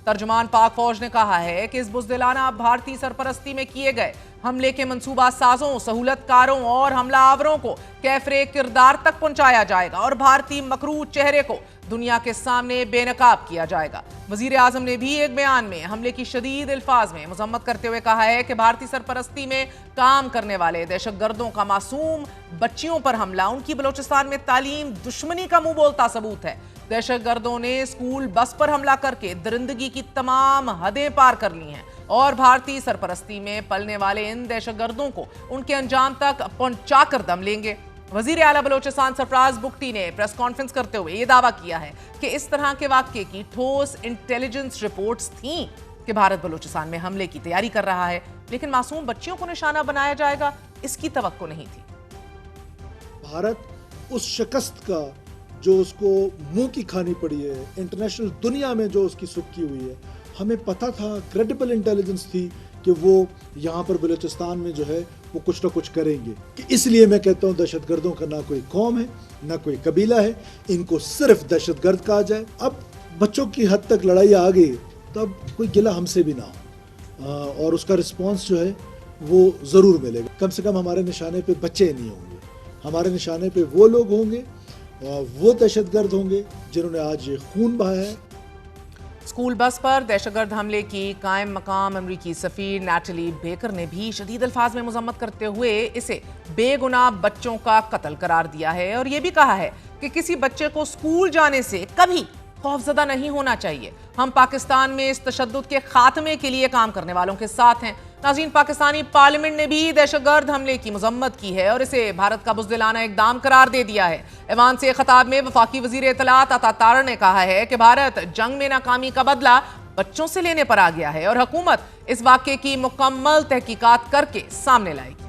तर्जुमान पाक फौज ने कहा है कि इस बुज़दिलाना भारतीय सरपरस्ती में किए गए हमले के मंसूबा साजों, सहूलतकारों और हमलावरों को कैफरे किरदार तक पहुंचाया जाएगा और भारतीय मकरूज चेहरे को दुनिया के सामने बेनकाब किया जाएगा। वजीर आजम ने भी एक बयान में हमले की शदीद अल्फाज में मजम्मत करते हुए कहा है कि भारतीय सरपरस्ती में काम करने वाले दहशतगर्दों का मासूम बच्चियों पर हमला उनकी बलोचिस्तान में तालीम दुश्मनी का मुंह बोलता सबूत है। दहशतगर्दों ने स्कूल बस पर हमला करके दरिंदगी की तमाम हदें पार कर ली हैं और भारतीय सरपरस्ती में पलने वाले इन दहशतगर्दों को उनके अंजाम तक पहुंचाकर दम लेंगे। वजीर आला बलोचिस्तान सरफराज बुगटी ने प्रेस कॉन्फ्रेंस करते हुए यह दावा किया है कि इस तरह के वाक़ये की ठोस इंटेलिजेंस रिपोर्ट्स थीं कि भारत बलोचिस्तान में हमले की तैयारी कर रहा है, लेकिन मासूम बच्चियों को निशाना बनाया जाएगा, इसकी तवक्को नहीं थी। भारत उस शिकस्त का जो उसको मुंह की खानी पड़ी है, इंटरनेशनल दुनिया में जो उसकी सुक्की हुई है, हमें पता था, क्रेडिबल इंटेलिजेंस थी कि वो यहाँ पर बलूचिस्तान में जो है वो कुछ ना कुछ करेंगे। कि इसलिए मैं कहता हूँ दहशतगर्दों का ना कोई कौम है, ना कोई कबीला है, इनको सिर्फ दहशतगर्द कहा जाए। अब बच्चों की हद तक लड़ाई आ गई तो अब कोई गिला हमसे भी ना हो और उसका रिस्पॉन्स जो है वो ज़रूर मिलेगा। कम से कम हमारे निशाने पे बच्चे नहीं होंगे, हमारे निशाने पे वो लोग होंगे, वो दहशतगर्द होंगे जिन्होंने आज ये खून बहाया है। स्कूल बस पर दहशतगर्द हमले की कायम मकाम अमरीकी सफीर नैटली बेकर ने भी शदीद अल्फाज में मजम्मत करते हुए इसे बेगुनाह बच्चों का कत्ल करार दिया है और ये भी कहा है कि किसी बच्चे को स्कूल जाने से कभी खौफजदा नहीं होना चाहिए। हम पाकिस्तान में इस तशद्दुद के खात्मे के लिए काम करने वालों के साथ हैं। नाज़रीन, पाकिस्तानी पार्लियामेंट ने भी दहशतगर्द हमले की मजम्मत की है और इसे भारत का बुज़दिलाना इक़दाम करार दे दिया है। ऐवान से खिताब में वफाकी वज़ीर इत्तलात अता तार ने कहा है कि भारत जंग में नाकामी का बदला बच्चों से लेने पर आ गया है और हुकूमत इस वाक़े की मुकम्मल तहकीकात करके सामने लाएगी।